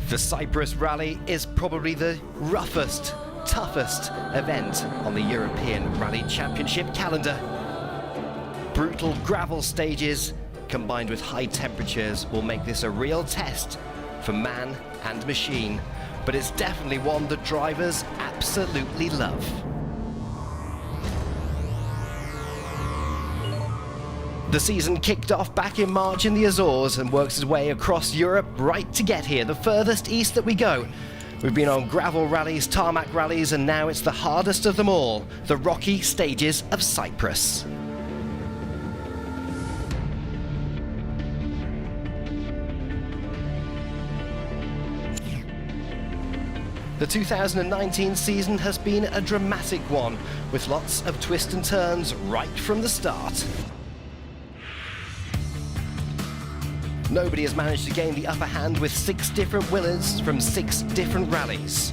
The Cyprus Rally is probably the roughest, toughest event on the European Rally Championship calendar. Brutal gravel stages combined with high temperatures will make this a real test for man and machine, but it's definitely one that drivers absolutely love. The season kicked off back in March in the Azores and works its way across Europe right to get here, the furthest east that we go. We've been on gravel rallies, tarmac rallies, and now it's the hardest of them all, the rocky stages of Cyprus. The 2019 season has been a dramatic one, with lots of twists and turns right from the start. Nobody has managed to gain the upper hand with 6 different winners from 6 different rallies.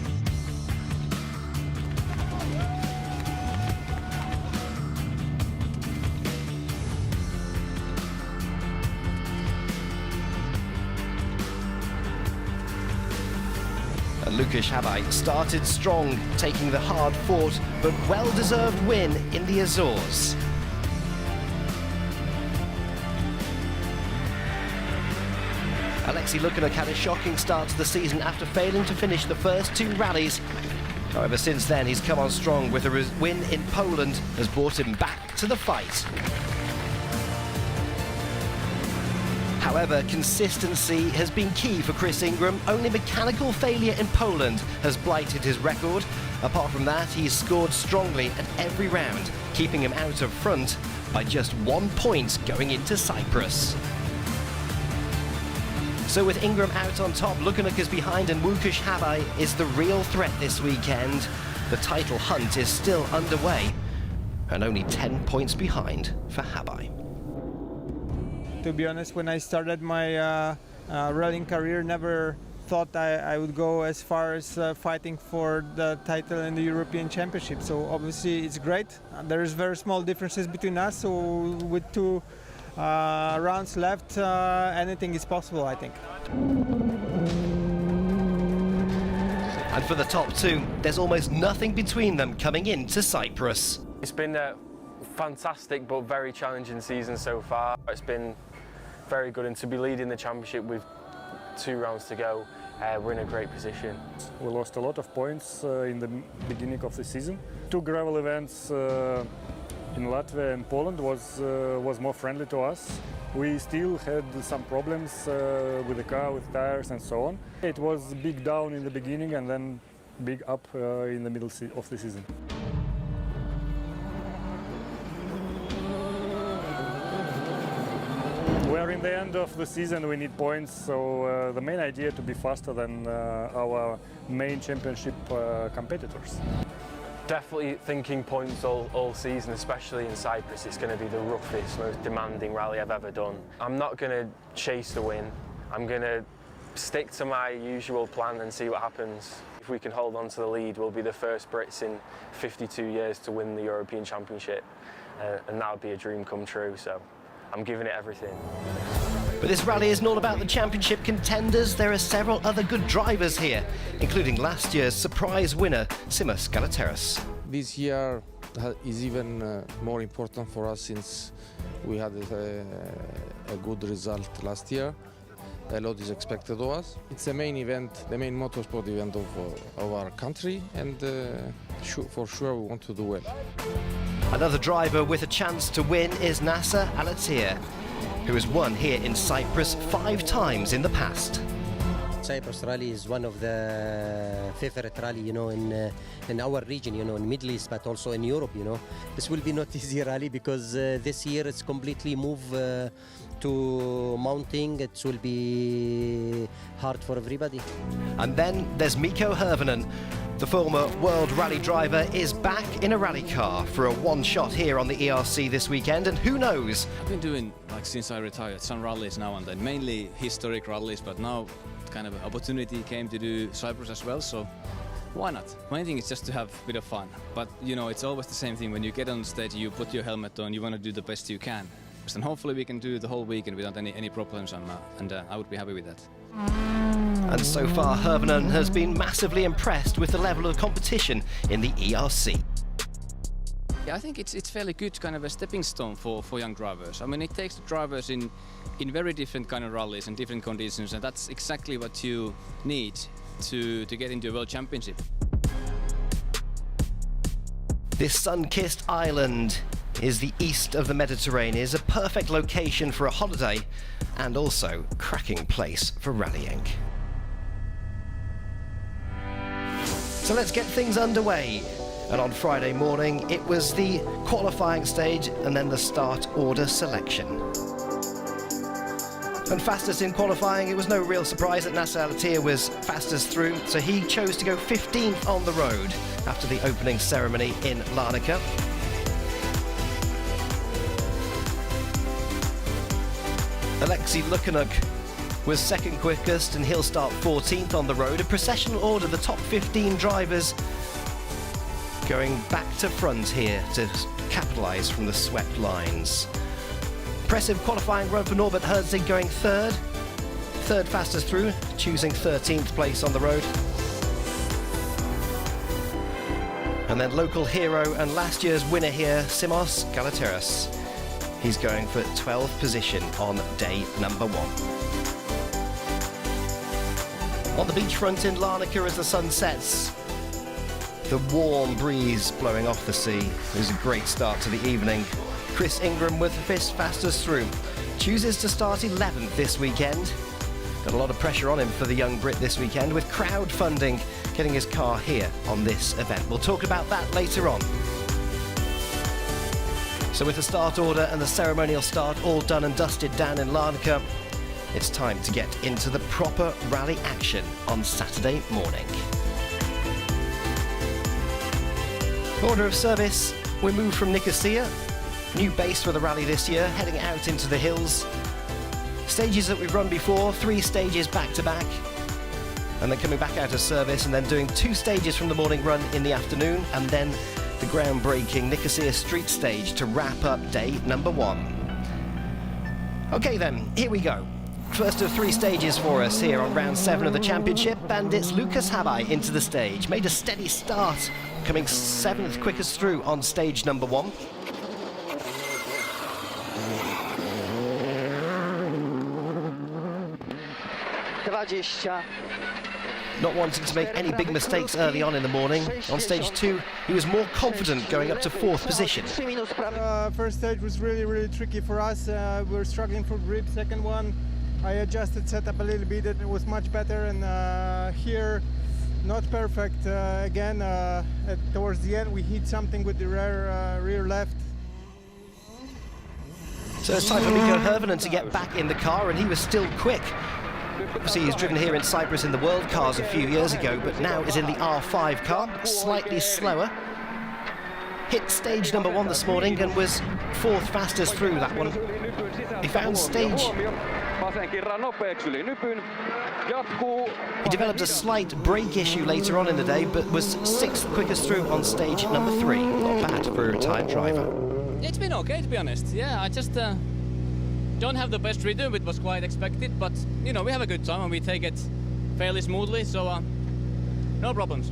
And Lukas Habay started strong, taking the hard-fought but well-deserved win in the Azores. Alexei Lukanuk had a shocking start to the season after failing to finish the first 2 rallies. However, since then he's come on strong with a win in Poland has brought him back to the fight. However, consistency has been key for Chris Ingram. Only mechanical failure in Poland has blighted his record. Apart from that, he's scored strongly at every round, keeping him out of front by just 1 point going into Cyprus. So with Ingram out on top, Lukanuk is behind and Lukas Habay is the real threat this weekend. The title hunt is still underway and only 10 points behind for Habay. To be honest, when I started my rallying career, never thought I would go as far as fighting for the title in the European Championship. So obviously it's great. There is very small differences between us, so with 2 rounds left, anything is possible, I think. And for the top 2, there's almost nothing between them coming into Cyprus. It's been a fantastic but very challenging season so far. It's been very good, and to be leading the championship with 2 rounds to go, we're in a great position. We lost a lot of points in the beginning of the season. 2 gravel events in Latvia and Poland was more friendly to us. We still had some problems with the car, with tires and so on. It was big down in the beginning and then big up in the middle of the season. We're in the end of the season, we need points, so the main idea to be faster than our main championship competitors. Definitely thinking points all season, especially in Cyprus. It's going to be the roughest, most demanding rally I've ever done. I'm not going to chase the win. I'm going to stick to my usual plan and see what happens. If we can hold on to the lead, we'll be the first Brits in 52 years to win the European Championship, and that would be a dream come true, so I'm giving it everything. But this rally isn't all about the championship contenders. There are several other good drivers here, including last year's surprise winner, Cyprus Rally. This year is even more important for us since we had a good result last year. A lot is expected of us. It's the main event, the main motorsport event of our country, and for sure we want to do well. Another driver with a chance to win is Nasser Al-Attiyah, who has won here in Cyprus 5 times in the past. Cyprus Rally is one of the favorite rally, you know, in our region, you know, in Middle East, but also in Europe, you know. This will be not easy rally because this year it's completely moved to mounting. It will be hard for everybody. And then there's Mikko Hirvonen. The former World Rally driver is back in a rally car for a one-shot here on the ERC this weekend, and who knows? I've been doing, like since I retired, some rallies now and then, mainly historic rallies, but now kind of an opportunity came to do Cyprus as well, so why not? My thing is just to have a bit of fun, but you know, it's always the same thing. When you get on stage, you put your helmet on, you want to do the best you can, and hopefully we can do the whole weekend without any problems, and I would be happy with that. And so far, Hirvonen has been massively impressed with the level of competition in the ERC. Yeah, I think it's fairly good kind of a stepping stone for young drivers. I mean, it takes the drivers in very different kind of rallies and different conditions, and that's exactly what you need to get into a World Championship. This sun-kissed island is the east of the Mediterranean, is a perfect location for a holiday and also a cracking place for rallying. So let's get things underway. And on Friday morning, it was the qualifying stage and then the start order selection. And fastest in qualifying, it was no real surprise that Nasser Al-Attiyah was fastest through, so he chose to go 15th on the road after the opening ceremony in Larnaca. Alexei Lukanuk was second quickest and he'll start 14th on the road. A processional order, the top 15 drivers going back to front here to capitalise from the swept lines. Impressive qualifying run for Norbert Herzig, going third fastest through, choosing 13th place on the road. And then local hero and last year's winner here, Simos Galateras. He's going for 12th position on day number 1. On the beachfront in Larnaca as the sun sets, the warm breeze blowing off the sea. It was a great start to the evening. Chris Ingram with the fastest through. Chooses to start 11th this weekend. Got a lot of pressure on him for the young Brit this weekend with crowdfunding getting his car here on this event. We'll talk about that later on. So with the start order and the ceremonial start all done and dusted down in Larnaca, it's time to get into the proper rally action on Saturday morning. Order of service, we move from Nicosia, new base for the rally this year, heading out into the hills. Stages that we've run before, 3 stages back to back, and then coming back out of service and then doing 2 stages from the morning run in the afternoon, and then the groundbreaking Nicosia Street stage to wrap up day number 1. Okay then, here we go. First of 3 stages for us here on round 7 of the championship, and it's Lucas Habai into the stage. Made a steady start, coming 7th quickest through on stage number 1. Not wanting to make any big mistakes early on in the morning. On stage 2, he was more confident going up to 4th position. First stage was really tricky for us. We were struggling for grip. Second one, I adjusted setup a little bit, and it was much better. And here, not perfect. Again, towards the end, we hit something with the rear left. So it's time for Mikko Hirvonen to get back in the car, and he was still quick. Obviously, he's driven here in Cyprus in the World Cars a few years ago, but now is in the R5 car, slightly slower. Hit stage number 1 this morning and was 4th fastest through that one. He found stage. He developed a slight brake issue later on in the day, but was 6th quickest through on stage number 3. Not bad for a retired driver. It's been okay, to be honest. Yeah, I just don't have the best rhythm. It was quite expected, but you know, we have a good time and we take it fairly smoothly, so no problems.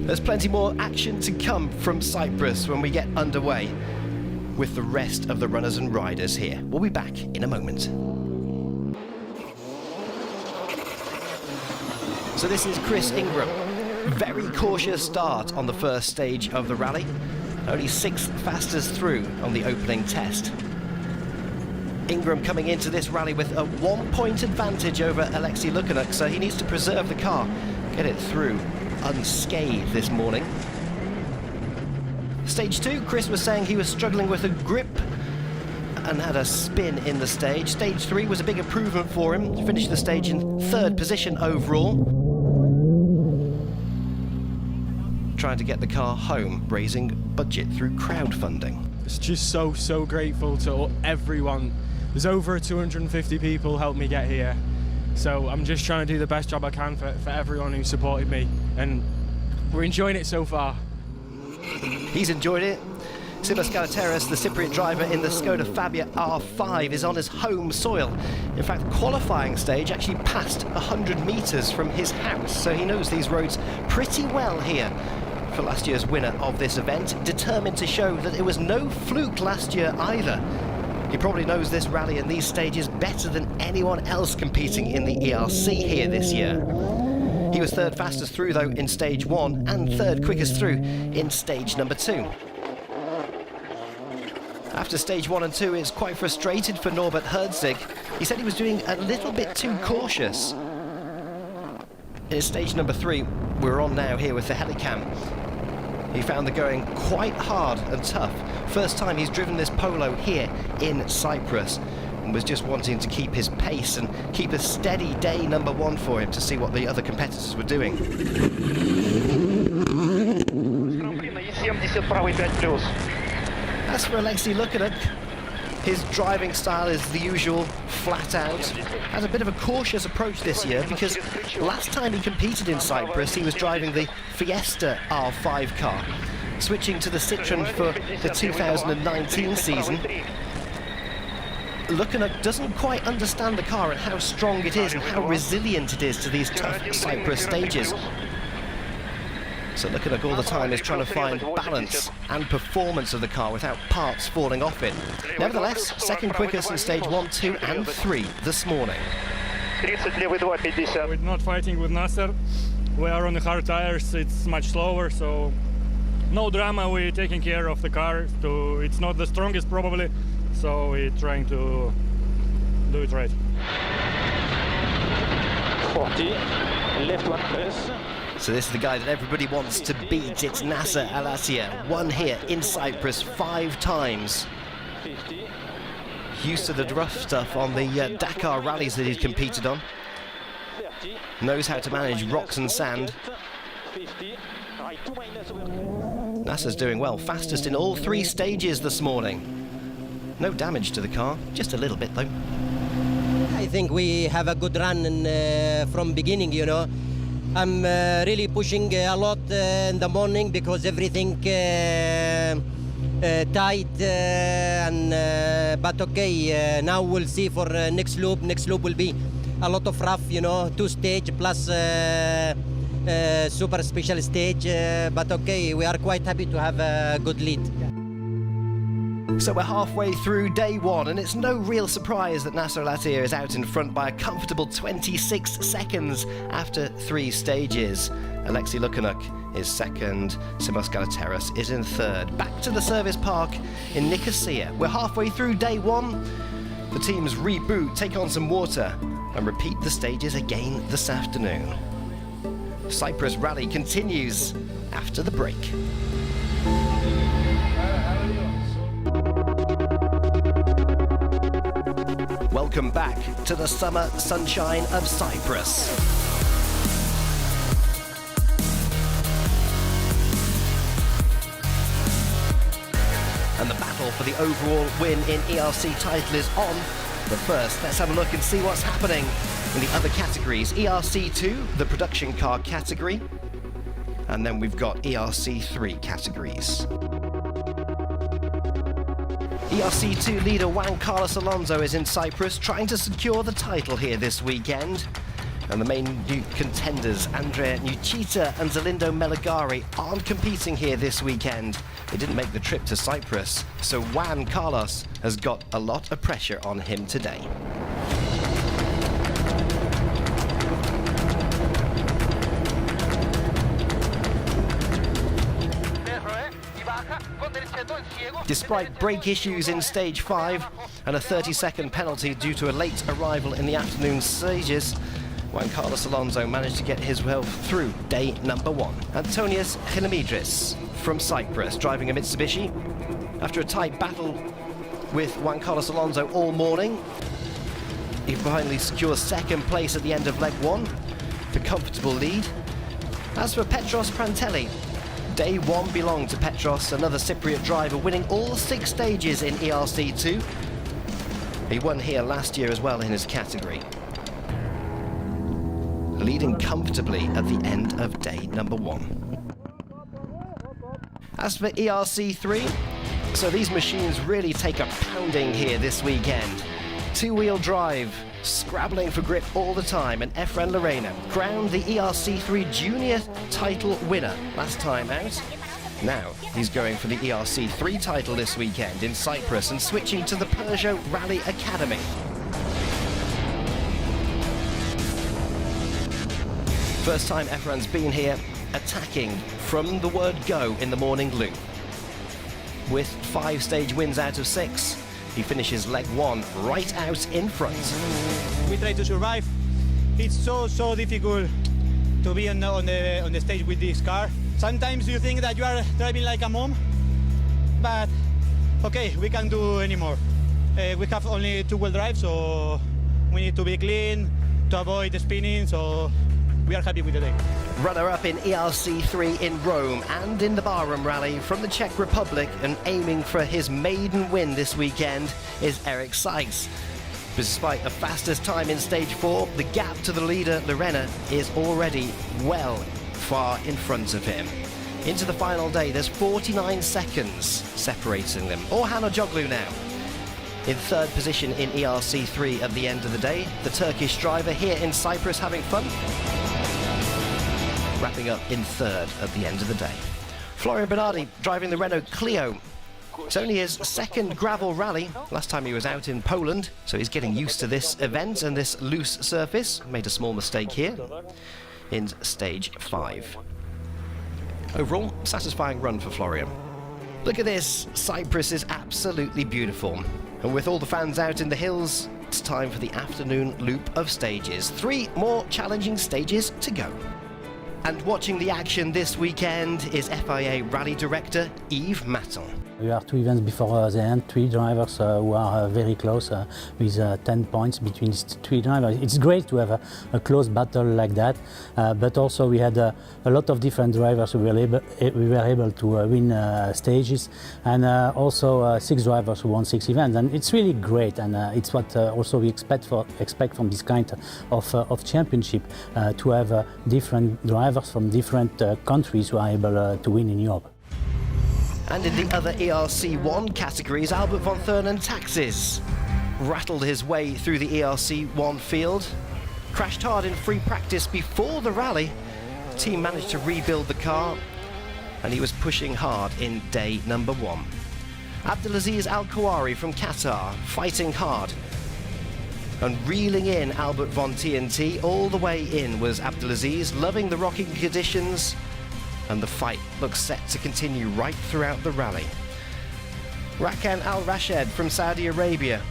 There's plenty more action to come from Cyprus when we get underway with the rest of the runners and riders here. We'll be back in a moment. So this is Chris Ingram. Very cautious start on the first stage of the rally. Only 6th fastest through on the opening test. Ingram coming into this rally with a 1-point advantage over Alexei Lukanuk, so he needs to preserve the car, get it through unscathed this morning. Stage 2, Chris was saying he was struggling with a grip and had a spin in the stage. Stage 3 was a big improvement for him. He finished the stage in 3rd position overall. Trying to get the car home, raising budget through crowdfunding. It's just so grateful to everyone. There's over 250 people helped me get here. So I'm just trying to do the best job I can for everyone who supported me, and we're enjoying it so far. He's enjoyed it. Cyprus Rally, the Cypriot driver in the Skoda Fabia R5, is on his home soil. In fact, the qualifying stage actually passed 100 metres from his house, so he knows these roads pretty well here. For last year's winner of this event, determined to show that it was no fluke last year either. He probably knows this rally and these stages better than anyone else competing in the ERC here this year. He was third fastest through though in stage 1 and third quickest through in stage number 2. After stage 1 and 2, it's quite frustrated for Norbert Herzig. He said he was doing a little bit too cautious. In stage number 3, we're on now here with the Helicam. He found the going quite hard and tough. First time he's driven this Polo here in Cyprus, and was just wanting to keep his pace and keep a steady day number 1 for him to see what the other competitors were doing. As for Alexei Lukanuk, his driving style is the usual, flat out. Has a bit of a cautious approach this year because last time he competed in Cyprus he was driving the Fiesta R5 car. Switching to the Citroen for the 2019 season, Lukanuk doesn't quite understand the car and how strong it is and how resilient it is to these tough Cyprus stages. So Lukanuk all the time is trying to find balance and performance of the car without parts falling off it. Nevertheless, second quickest in stage 1, 2 and 3 this morning. We're not fighting with Nasser. We are on the hard tires, it's much slower, so no drama, we're taking care of the car. It's not the strongest probably, so we're trying to do it right. 40, left one press. So this is the guy that everybody wants to beat. It's Nasser Al-Attiyah, won here in Cyprus 5 times. Used to the rough stuff on the Dakar rallies that he's competed on. Knows how to manage rocks and sand. Nasser's doing well, fastest in all 3 stages this morning. No damage to the car, just a little bit though. I think we have a good run from beginning, you know. I'm really pushing a lot in the morning because everything tight, but okay, now we'll see for next loop. Next loop will be a lot of rough, you know, 2 stage plus super special stage, but okay, we are quite happy to have a good lead. So we're halfway through day 1, and it's no real surprise that Nasser Al-Attiyah is out in front by a comfortable 26 seconds after 3 stages. Alexei Lukanuk is second, Cyprus Rally is in third. Back to the service park in Nicosia. We're halfway through day 1. The teams reboot, take on some water, and repeat the stages again this afternoon. Cyprus Rally continues after the break. Welcome back to the summer sunshine of Cyprus. And the battle for the overall win in ERC title is on. But first, let's have a look and see what's happening in the other categories. ERC2, the production car category. And then we've got ERC3 categories. ERC2 leader Juan Carlos Alonso is in Cyprus trying to secure the title here this weekend. And the main new contenders, Andrea Nucita and Zalindo Meligari, aren't competing here this weekend. They didn't make the trip to Cyprus, so Juan Carlos has got a lot of pressure on him today. Despite brake issues in stage 5 and a 30-second penalty due to a late arrival in the afternoon stages, Juan Carlos Alonso managed to get his way through day number 1. Antonius Chinomidris from Cyprus, driving a Mitsubishi. After a tight battle with Juan Carlos Alonso all morning, he finally secures second place at the end of leg 1, the comfortable lead. As for Petros Prantelli, day 1 belonged to Petros, another Cypriot driver, winning all 6 stages in ERC2. He won here last year as well in his category, leading comfortably at the end of day number 1. As for ERC3, So these machines really take a pounding here this weekend. Two-wheel drive, scrabbling for grip all the time, and Efren Lorena crowned the ERC3 Junior title winner last time out. Now he's going for the ERC3 title this weekend in Cyprus and switching to the Peugeot Rally Academy. First time Efren's been here, attacking from the word go in the morning loop. With 5 stage wins out of 6, he finishes leg 1 right out in front. We try to survive. It's so difficult to be on the stage with this car. Sometimes you think that you are driving like a mom, but okay, we can't do anymore. We have only two-wheel drive, so we need to be clean to avoid the spinning, so we are happy with the day. Runner-up in ERC3 in Rome and in the Barham Rally from the Czech Republic, and aiming for his maiden win this weekend is Eric Sykes. Despite the fastest time in stage 4, the gap to the leader Lorena is already well far in front of him. Into the final day, there's 49 seconds separating them. Orhan Ocoglu now in 3rd position in ERC3 at the end of the day. The Turkish driver here in Cyprus having fun, wrapping up in 3rd at the end of the day. Florian Bernardi driving the Renault Clio. It's only his 2nd gravel rally. Last time he was out in Poland, so he's getting used to this event and this loose surface. Made a small mistake here in stage 5. Overall, satisfying run for Florian. Look at this, Cyprus is absolutely beautiful. And with all the fans out in the hills, it's time for the afternoon loop of stages. 3 more challenging stages to go. And watching the action this weekend is FIA Rally Director Yves Maton. We are 2 events before the end, 3 drivers who are very close with 10 points between 3 drivers. It's great to have a close battle like that, but also we had a lot of different drivers who we were able to win stages, and also 6 drivers who won 6 events, and it's really great, and it's what also we expect from this kind of championship, to have different drivers from different countries who are able to win in Europe. And in the other ERC1 categories, Albert von Thurnen Taxis rattled his way through the ERC1 field, crashed hard in free practice before the rally. The team managed to rebuild the car, and he was pushing hard in day number 1. Abdelaziz Al-Kawari from Qatar, fighting hard and reeling in Albert von TNT. All the way in was Abdelaziz, loving the rocking conditions, and the fight looks set to continue right throughout the rally. Rakan Al-Rashed from Saudi Arabia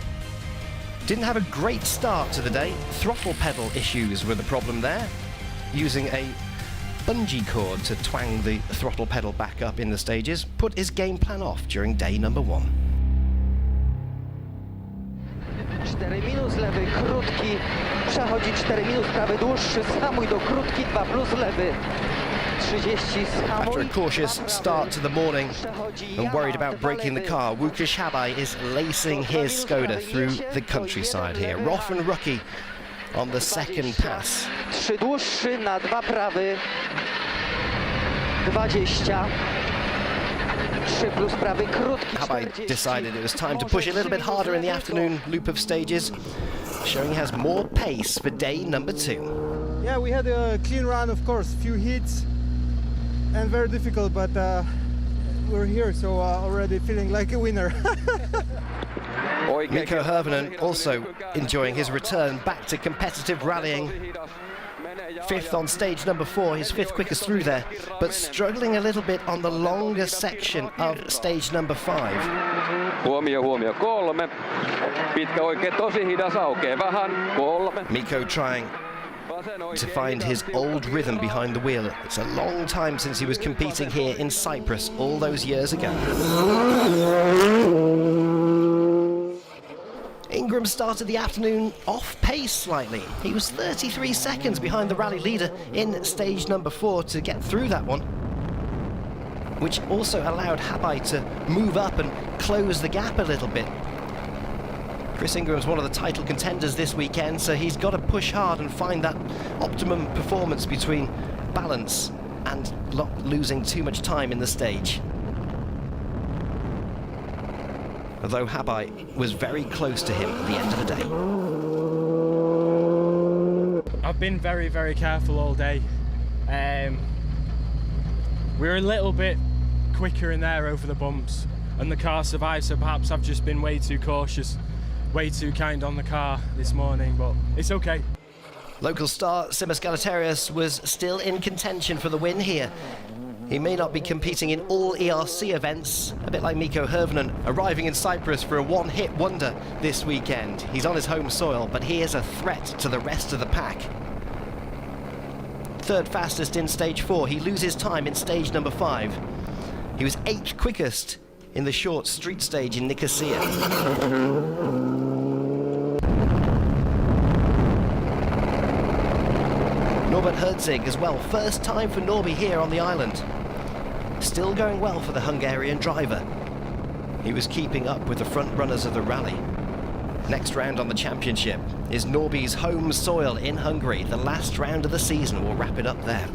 didn't have a great start to the day. Throttle pedal issues were the problem there, using a bungee cord to twang the throttle pedal back up in the stages, put his game plan off during day number 1. 4 minus lewy, krótki, przechodzi 4 minus prawy, dłuższy, zhamuj do krótki, 2 plus lewy. After a cautious start to the morning and worried about breaking the car, Łukasz Habaj is lacing his Skoda through the countryside here. Roff and Rookie on the 2nd pass. 3 dłuższy na 2 prawy, 20. 3 plus prawy, krótki. Habaj decided it was time to push a little bit harder in the afternoon loop of stages, showing he has more pace for day number 2. Yeah, we had a clean run, of course, few hits and very difficult, but we're here, so already feeling like a winner. Mikko Hirvonen also enjoying his return back to competitive rallying. 5th on stage number 4, his 5th quickest through there, but struggling a little bit on the longer section of stage number 5. Huomio, 3. Pitkä oikein, tosi hidas aukee vähän. 3. Mikko trying to find his old rhythm behind the wheel. It's a long time since he was competing here in Cyprus all those years ago. Ingram started the afternoon off pace slightly. He was 33 seconds behind the rally leader in stage number 4 to get through that one, which also allowed Habaj to move up and close the gap a little bit. Chris Ingram's one of the title contenders this weekend, so he's got to push hard and find that optimum performance between balance and not losing too much time in the stage. although Habai was very close to him at the end of the day. I've been very, very careful all day. We're a little bit quicker in there over the bumps, and the car survived, so perhaps I've just been way too cautious, way too kind on the car this morning, but it's okay. Local star Cyprus Galaterios was still in contention for the win here. He may not be competing in all ERC events, a bit like Mikko Hirvonen, arriving in Cyprus for a one-hit wonder this weekend. He's on his home soil, but he is a threat to the rest of the pack. Third fastest in stage 4, he loses time in stage number 5. He was 8th quickest in the short street stage in Nicosia. Norbert Herzig as well, first time for Norby here on the island. Still going well for the Hungarian driver. He was keeping up with the front runners of the rally. Next round on the championship is Norby's home soil in Hungary. The last round of the season, will wrap it up there.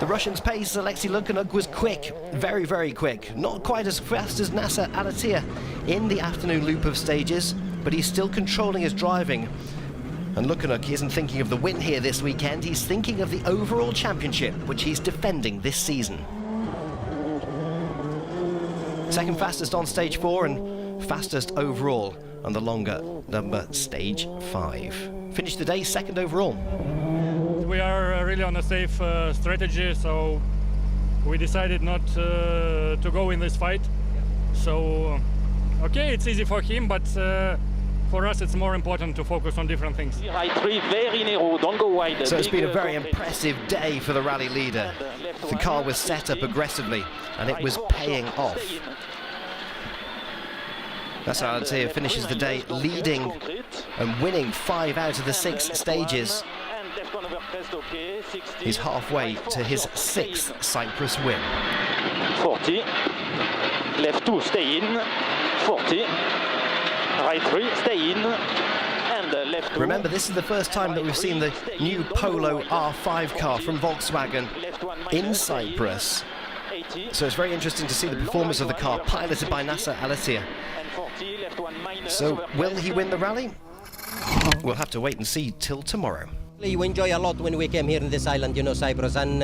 The Russian's pace, Alexei Lukyanuk, was quick, very, very quick. Not quite as fast as Nasser Al-Attiyah in the afternoon loop of stages, but he's still controlling his driving. And Lukyanuk isn't thinking of the win here this weekend, he's thinking of the overall championship, which he's defending this season. Second fastest on stage 4 and fastest overall on the longer number stage 5. Finished the day second overall. We are really on a safe strategy, so we decided not to go in this fight. So, okay, it's easy for him, but for us it's more important to focus on different things. Right 3, very narrow, don't go wide. So it's been a very impressive day for the rally leader. The car was set up aggressively and it was paying off. Nasser Al-Attiyah finishes the day leading and winning 5 out of the 6 stages. He's halfway to his 6th Cyprus win. 40, left 2, stay in, 40, right 3, stay in, and left 2. Remember, this is the first time that we've seen the new Polo R5 car from Volkswagen in Cyprus. So it's very interesting to see the performance of the car piloted by Nasser Al-Attiyah. So will he win the rally? We'll have to wait and see till tomorrow. We enjoy a lot when we came here in this island, you know, Cyprus, and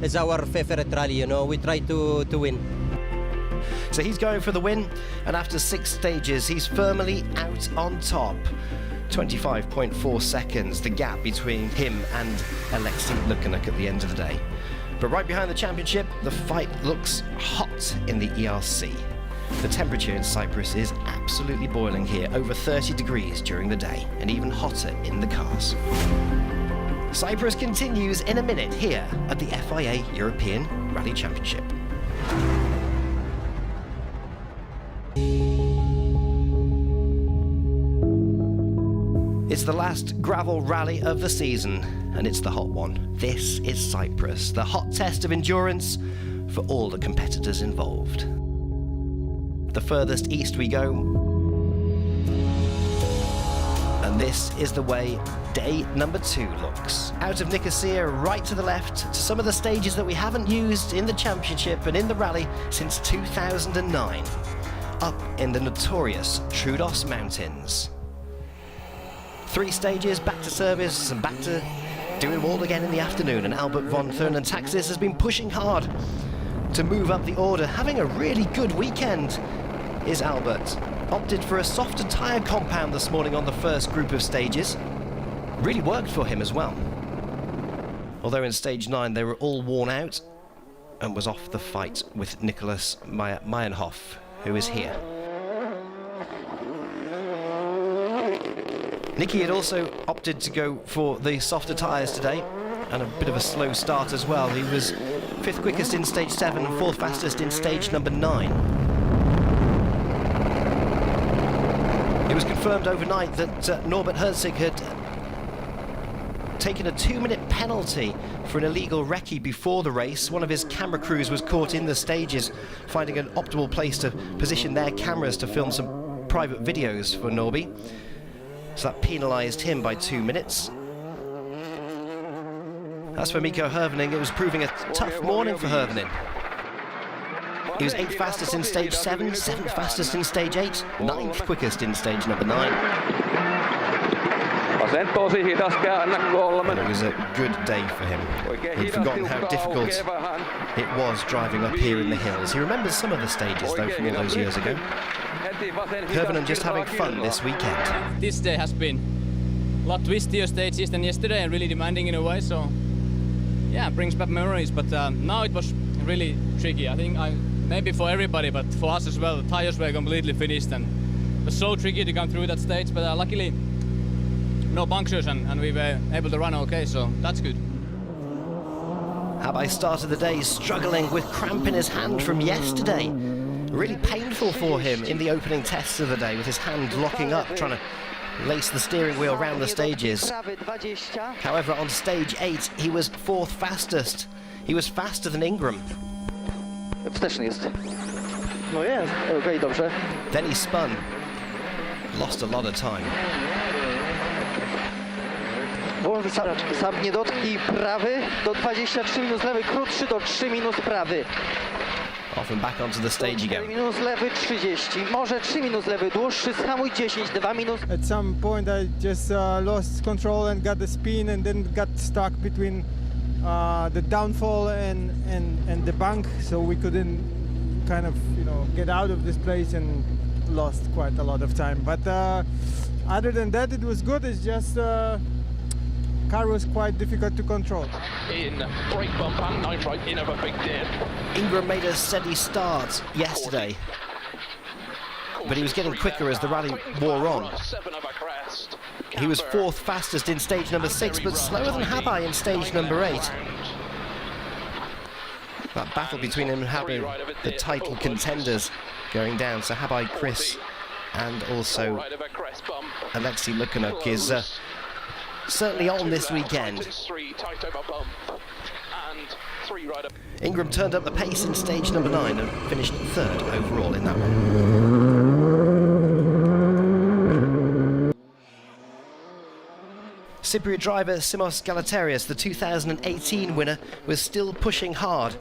it's our favorite rally, you know. We try to win. So he's going for the win, and after 6 stages, he's firmly out on top. 25.4 seconds, the gap between him and Alexei Lukyanuk at the end of the day. But right behind the championship, the fight looks hot in the ERC. The temperature in Cyprus is absolutely boiling here, over 30 degrees during the day, and even hotter in the cars. Cyprus continues in a minute here at the FIA European Rally Championship. It's the last gravel rally of the season, and it's the hot one. This is Cyprus, the hot test of endurance for all the competitors involved. The furthest east we go, and this is the way day number 2 looks. Out of Nicosia, right to the left, to some of the stages that we haven't used in the championship and in the rally since 2009. Up in the notorious Troodos Mountains. 3 stages, back to service and back to doing it all again in the afternoon, and Albert von Thurn and Taxis has been pushing hard to move up the order, having a really good weekend is Albert. Opted for a softer tyre compound this morning on the first group of stages. Really worked for him as well. Although in stage 9 they were all worn out and was off the fight with Nicholas Meyenhoff, who is here. Nicky had also opted to go for the softer tyres today, and a bit of a slow start as well. He was 5th quickest in stage 7 and 4th fastest in stage number 9. It was confirmed overnight that Norbert Herzig had taken a 2-minute penalty for an illegal recce before the race. One of his camera crews was caught in the stages, finding an optimal place to position their cameras to film some private videos for Norby. So that penalised him by 2 minutes. As for Mikko Hirvonen, it was proving a tough morning for Hirvonen. He was 8th fastest in stage 7, 7th fastest in stage 8, 9th quickest in stage number 9. Vasen tosi hidas käännä 3. It was a good day for him. He'd forgotten how difficult it was driving up here in the hills. He remembers some of the stages though from all those years ago. Hirvonen just having fun this weekend. This day has been a lot twistier stages than yesterday and really demanding in a way, so yeah, brings back memories, but now it was really tricky. I think maybe for everybody, but for us as well, the tires were completely finished and it was so tricky to come through that stage, but luckily no punctures and we were able to run okay, so that's good. Habai started the day struggling with cramp in his hand from yesterday. Really painful for him in the opening tests of the day with his hand locking up, trying to lace the steering wheel around the stages. However, on stage 8, he was 4th fastest. He was faster than Ingram. Wsteczny jest. No jest, okej, dobrze. Then he spun. Lost a lot of time. Sam nie dotknij prawy do 23 minus lewy, krótszy do 3 minus prawy. Off and back onto the stage again. 4 minus lewy 30, może 3 minus lewy, dłuższy, schamuj 10, 2 minus. At some point I just lost control and got the spin and then got stuck between the downfall and the bank, so we couldn't kind of, you know, get out of this place and lost quite a lot of time. But other than that, it was good. It's just car was quite difficult to control. In brake bump and nitrite in of a big dip. Ingram made a steady start yesterday, but he was getting quicker as the rally wore on. He was 4th fastest in stage number 6, but slower than Habai in stage number 8. That battle between him and Habai, the title contenders, going down. So Habai, Chris, and also Alexei Lukanuk is certainly on this weekend. Ingram turned up the pace in stage number 9 and finished 3rd overall in that one. Cypriot driver Simos Galaterius, the 2018 winner, was still pushing hard.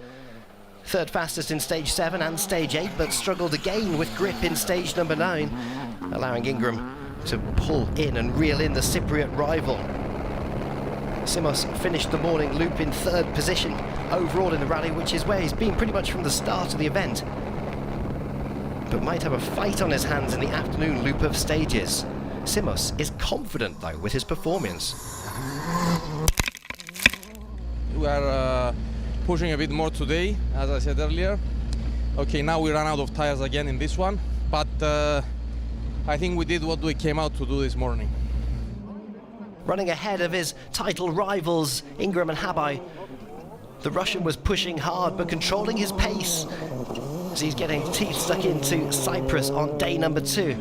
3rd fastest in stage 7 and stage 8, but struggled again with grip in stage number 9, allowing Ingram to pull in and reel in the Cypriot rival. Simos finished the morning loop in 3rd position overall in the rally, which is where he's been pretty much from the start of the event, but might have a fight on his hands in the afternoon loop of stages. Simos is confident though with his performance. We are pushing a bit more today, as I said earlier. Okay, now we ran out of tires again in this one, but I think we did what we came out to do this morning. Running ahead of his title rivals, Ingram and Habai, the Russian was pushing hard but controlling his pace as he's getting teeth stuck into Cyprus on day number 2.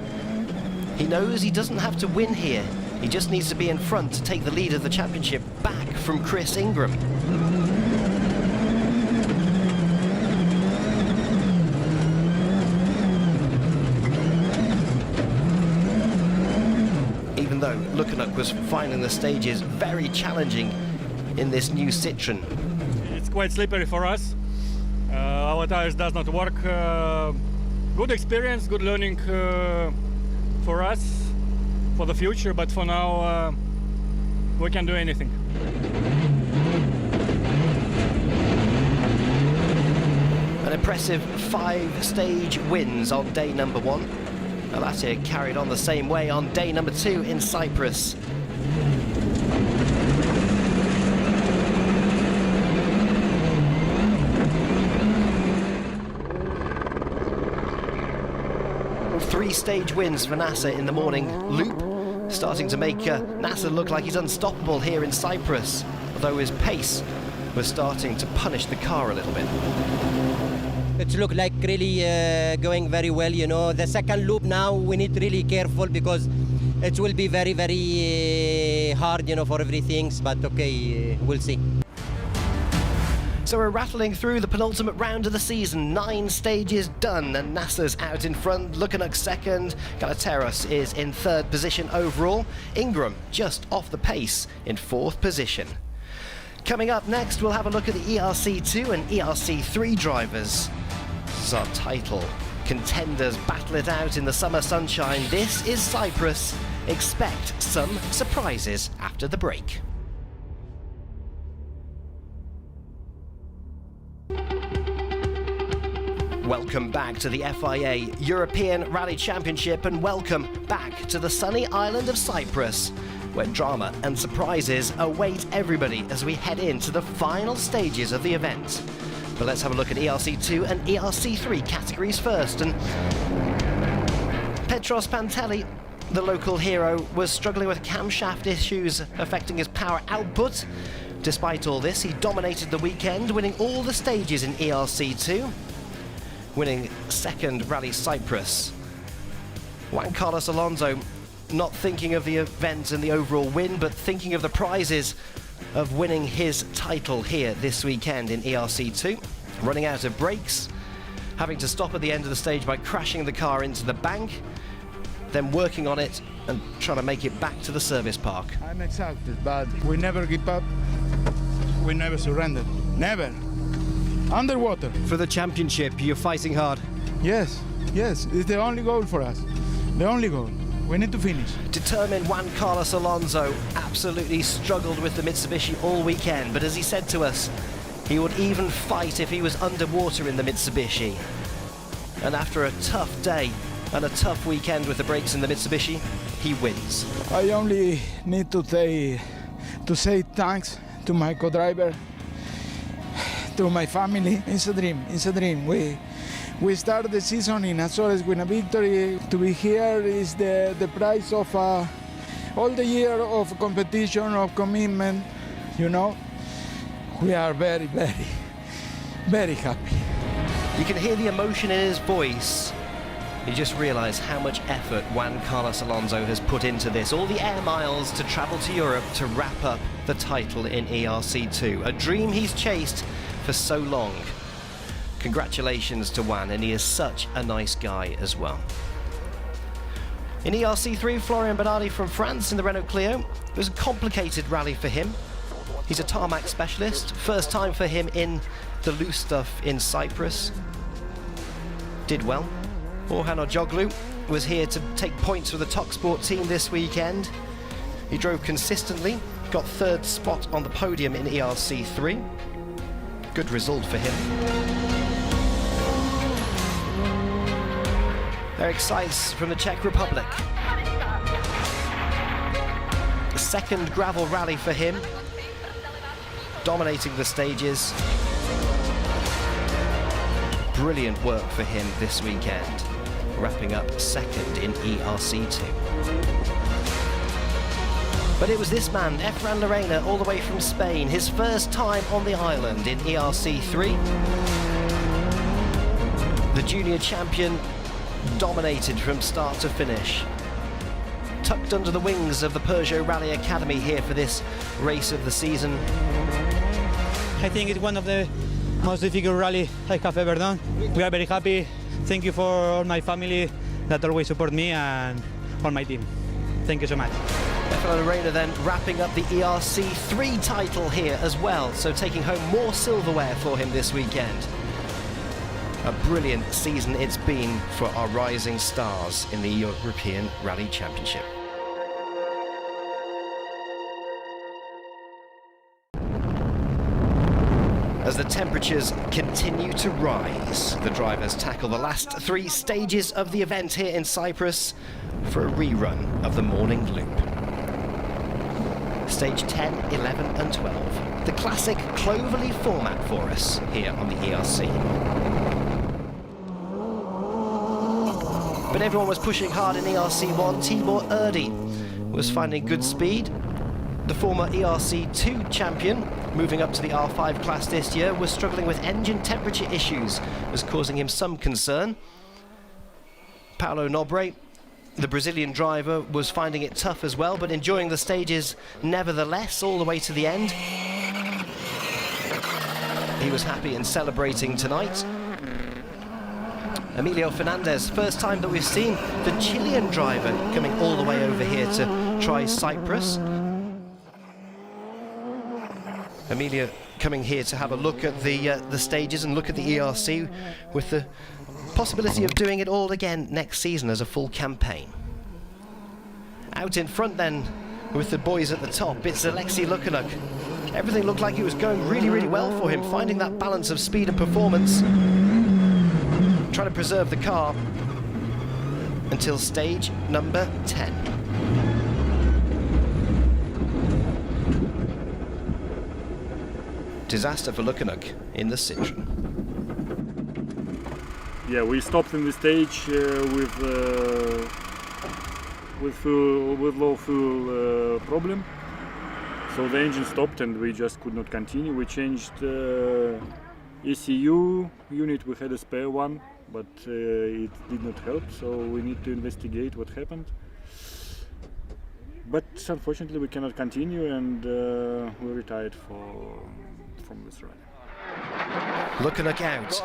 He knows he doesn't have to win here. He just needs to be in front to take the lead of the championship back from Chris Ingram. Even though Lukanuk was finding the stages very challenging in this new Citroen. It's quite slippery for us. Our tires does not work. Good experience, good learning for us for the future, but for now we can do anything. An impressive 5 stage wins on day number 1. Al-Attiyah carried on the same way on day number 2 in Cyprus. Three stage wins for Nasser in the morning loop, starting to make Nasser look like he's unstoppable here in Cyprus, although his pace was starting to punish the car a little bit. It looks like really going very well, you know. The second loop now, we need really careful because it will be very, very hard, you know, for everything, but okay, we'll see. So we're rattling through the penultimate round of the season. 9 stages done, and Nasser's out in front. Lukanuk second. Galaterius is in 3rd position overall. Ingram just off the pace in 4th position. Coming up next, we'll have a look at the ERC2 and ERC3 drivers. This is our title. Contenders battle it out in the summer sunshine. This is Cyprus. Expect some surprises after the break. Welcome back to the FIA European Rally Championship, and welcome back to the sunny island of Cyprus, where drama and surprises await everybody as we head into the final stages of the event. But let's have a look at ERC2 and ERC3 categories first. And Petros Pantelli, the local hero, was struggling with camshaft issues affecting his power output. Despite all this, he dominated the weekend, winning all the stages in ERC2, winning second Rally Cyprus. Juan Carlos Alonso not thinking of the event and the overall win, but thinking of the prizes of winning his title here this weekend in ERC2. Running out of brakes, having to stop at the end of the stage by crashing the car into the bank, then working on it and trying to make it back to the service park. I'm exhausted, but we never give up. We never surrender. Never. Underwater. For the championship, you're fighting hard. Yes, yes. It's the only goal for us. The only goal. We need to finish. Determined Juan Carlos Alonso absolutely struggled with the Mitsubishi all weekend, but as he said to us, he would even fight if he was underwater in the Mitsubishi. And after a tough day and a tough weekend with the brakes in the Mitsubishi, he wins. I only need to say thanks to my co-driver, to my family. It's a dream. It's a dream. We started the season in Azores with a victory. To be here is the price of all the year of competition, of commitment, you know. We are very, very, very happy. You can hear the emotion in his voice. You just realise how much effort Juan Carlos Alonso has put into this. All the air miles to travel to Europe to wrap up the title in ERC2. A dream he's chased for so long. Congratulations to Juan, and he is such a nice guy as well. In ERC3, Florian Bernardi from France in the Renault Clio. It was a complicated rally for him. He's a tarmac specialist. First time for him in the loose stuff in Cyprus. Did well. Orhan Ojoglu was here to take points for the Talksport team this weekend. He drove consistently, got third spot on the podium in ERC3. Good result for him. Eric Seitz from the Czech Republic. The second gravel rally for him, dominating the stages. Brilliant work for him this weekend, wrapping up second in ERC2. But it was this man, Efran Lorena, all the way from Spain, his first time on the island in ERC3. The junior champion dominated from start to finish. Tucked under the wings of the Peugeot Rally Academy here for this race of the season. I think it's one of the most difficult rally I have ever done. We are very happy. Thank you for all my family that always support me and all my team. Thank you so much. Efran Lorena then wrapping up the ERC3 title here as well, so taking home more silverware for him this weekend. A brilliant season it's been for our rising stars in the European Rally Championship. As the temperatures continue to rise, the drivers tackle the last three stages of the event here in Cyprus for a rerun of the morning loop. Stage 10, 11 and 12. The classic cloverleaf format for us here on the ERC. But everyone was pushing hard in ERC1. Tibor Erdi was finding good speed. The former ERC2 champion, moving up to the R5 class this year, was struggling with engine temperature issues, was causing him some concern. Paulo Nobre, the Brazilian driver, was finding it tough as well, but enjoying the stages nevertheless all the way to the end. He was happy and celebrating tonight. Emilio Fernandez, first time that we've seen the Chilean driver coming all the way over here to try Cyprus. Emilia coming here to have a look at the stages and look at the ERC with the possibility of doing it all again next season as a full campaign. Out in front then, with the boys at the top, it's Alexei Lukanuk. Everything looked like it was going really, really well for him, finding that balance of speed and performance, trying to preserve the car until stage number 10. Disaster for Lukanuk in the Citroen. Yeah, we stopped in the stage with low fuel problem. So the engine stopped and we just could not continue. We changed ECU unit. We had a spare one, but it did not help. So we need to investigate what happened. But unfortunately, we cannot continue, and we retired from this rally. Lukanuk out.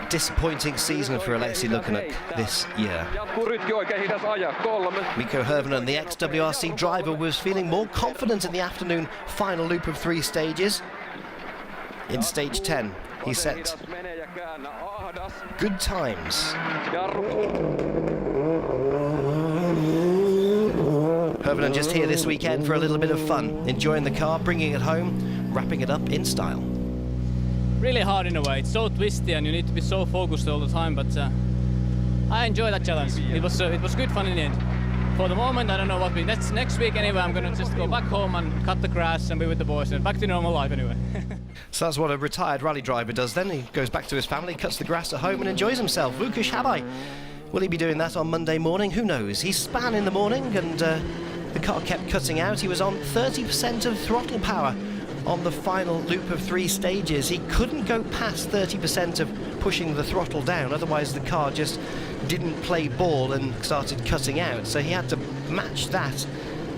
Disappointing season for Alexei Lukanuk this year. Mikko Hirvonen, the ex-WRC driver, was feeling more confident in the afternoon final loop of 3 stages. In stage 10, he set good times. Hirvonen just here this weekend for a little bit of fun, enjoying the car, bringing it home, wrapping it up in style. Really hard in a way. It's so twisty and you need to be so focused all the time, but I enjoy that challenge. It was good fun in the end. For the moment, I don't know what we next week anyway. I'm gonna just go back home and cut the grass and be with the boys and back to normal life anyway. So that's what a retired rally driver does then. He goes back to his family, cuts the grass at home and enjoys himself. Łukasz Habaj, will he be doing that on Monday morning? Who knows? He span in the morning and the car kept cutting out. He was on 30% of throttle power on the final loop of 3 stages. He couldn't go past 30% of pushing the throttle down, otherwise the car just didn't play ball and started cutting out. So he had to match that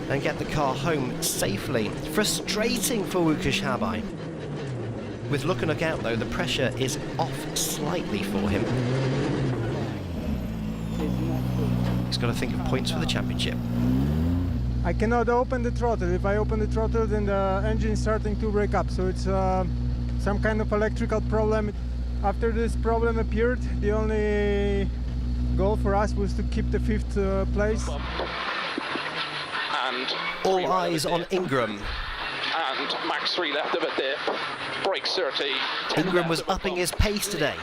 and get the car home safely. Frustrating for Łukasz Habaj. With Lukanuk out though, the pressure is off slightly for him. He's got to think of points for the championship. I cannot open the throttle. If I open the throttle, then the engine is starting to break up. So it's some kind of electrical problem. After this problem appeared, the only goal for us was to keep the 5th place. And all eyes on Ingram. And max 3 left of it there. Brakes 30. Ingram was upping his pace today.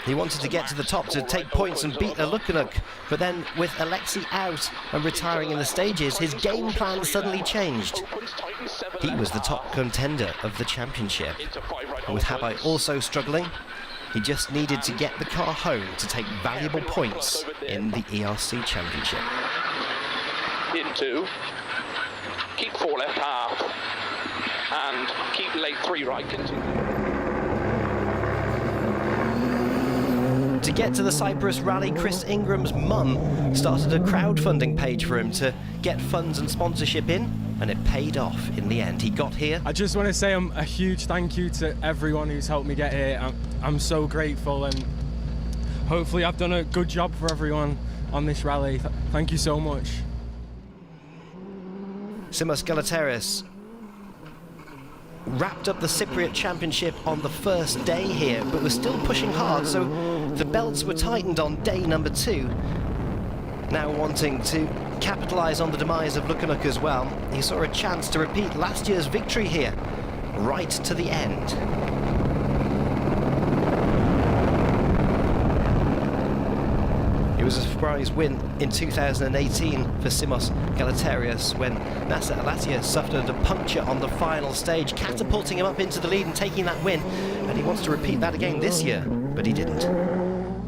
He wanted to get to the top to take points and beat Lukanuk, but then with Alexei out and retiring in the stages, his game plan suddenly changed. He was the top contender of the championship. And with Habaj also struggling, he just needed to get the car home to take valuable points in the ERC championship. Into, keep 4 left half, and keep late 3 right, continue. To get to the Cyprus Rally, Chris Ingram's mum started a crowdfunding page for him to get funds and sponsorship in, and it paid off in the end. He got here. I just want to say a huge thank you to everyone who's helped me get here. I'm so grateful, and hopefully I've done a good job for everyone on this rally. Thank you so much. Simos Galateris wrapped up the Cypriot Championship on the first day here, but was still pushing hard, so the belts were tightened on day number 2. Now wanting to capitalise on the demise of Lukanuk as well, he saw a chance to repeat last year's victory here, right to the end. It was a surprise win in 2018 for Simos Galateris when Nasser Al-Attiyah suffered a puncture on the final stage, catapulting him up into the lead and taking that win. And he wants to repeat that again this year, but he didn't.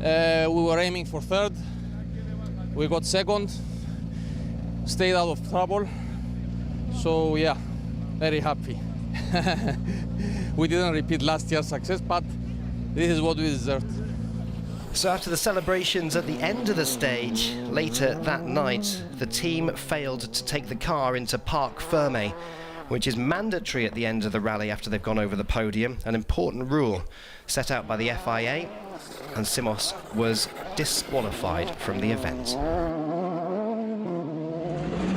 We were aiming for 3rd. We got 2nd. Stayed out of trouble. So yeah, very happy. We didn't repeat last year's success, but this is what we deserved. So after the celebrations at the end of the stage, later that night, the team failed to take the car into Parc Fermé, which is mandatory at the end of the rally after they've gone over the podium, an important rule set out by the FIA, and Simos was disqualified from the event.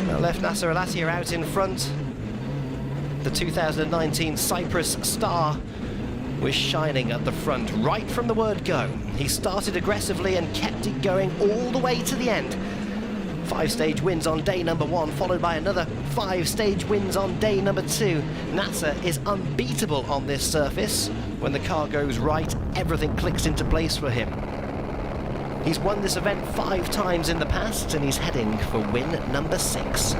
That left Nasser Al-Attiyah out in front. the 2019 Cyprus star, was shining at the front right from the word go. He started aggressively and kept it going all the way to the end. 5 stage wins on day number 1, followed by another 5 stage wins on day number 2. Nasser is unbeatable on this surface. When the car goes right, everything clicks into place for him. He's won this event 5 times in the past, and he's heading for win number 6.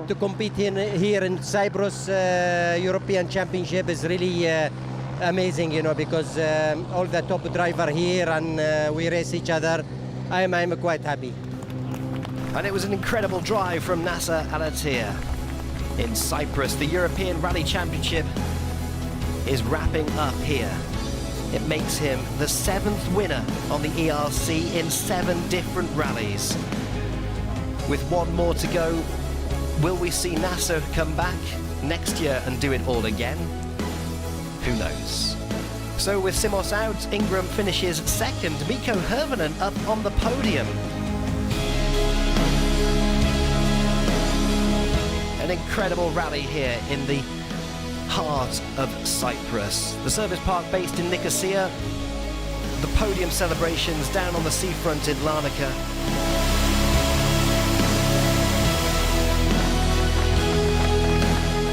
To compete here in Cyprus European Championship is really amazing, you know, because all the top driver here and we race each other. I'm quite happy. And it was an incredible drive from Nasser Al-Attiyah. In Cyprus, the European Rally Championship is wrapping up here. It makes him the 7th winner on the ERC in 7 different rallies. With 1 more to go, will we see Nasser come back next year and do it all again? Who knows? So with Simos out, Ingram finishes 2nd, Mikko Hirvonen up on the podium. An incredible rally here in the heart of Cyprus. The service park based in Nicosia, the podium celebrations down on the seafront in Larnaca.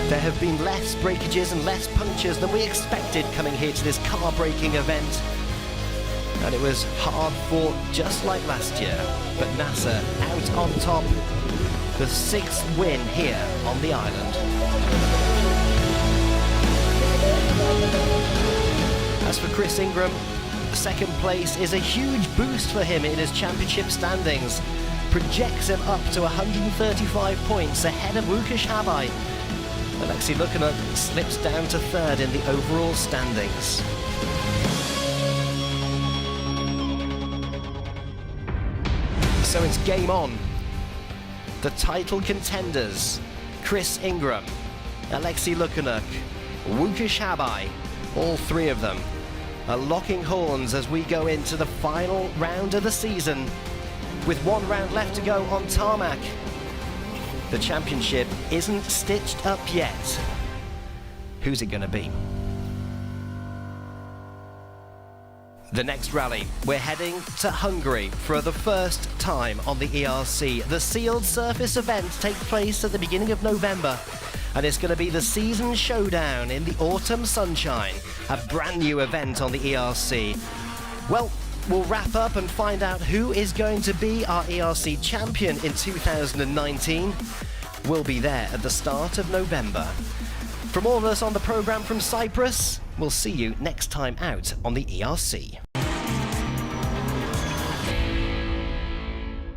There have been less breakages and less punctures than we expected coming here to this car-breaking event. And it was hard fought just like last year, but Nasser out on top, the 6th win here on the island. As for Chris Ingram, 2nd place is a huge boost for him in his championship standings. Projects him up to 135 points ahead of Łukasz Habaj. Alexei Lukanuk slips down to 3rd in the overall standings. So it's game on. The title contenders, Chris Ingram, Alexei Lukanuk, Łukasz Habaj, all 3 of them are locking horns as we go into the final round of the season. With 1 round left to go on tarmac. The championship isn't stitched up yet. Who's it going to be? The next rally, we're heading to Hungary for the first time on the ERC. The sealed surface event takes place at the beginning of November, and it's going to be the season showdown in the autumn sunshine, a brand new event on the ERC. Well, we'll wrap up and find out who is going to be our ERC champion in 2019. We'll be there at the start of November. From all of us on the programme from Cyprus, we'll see you next time out on the ERC.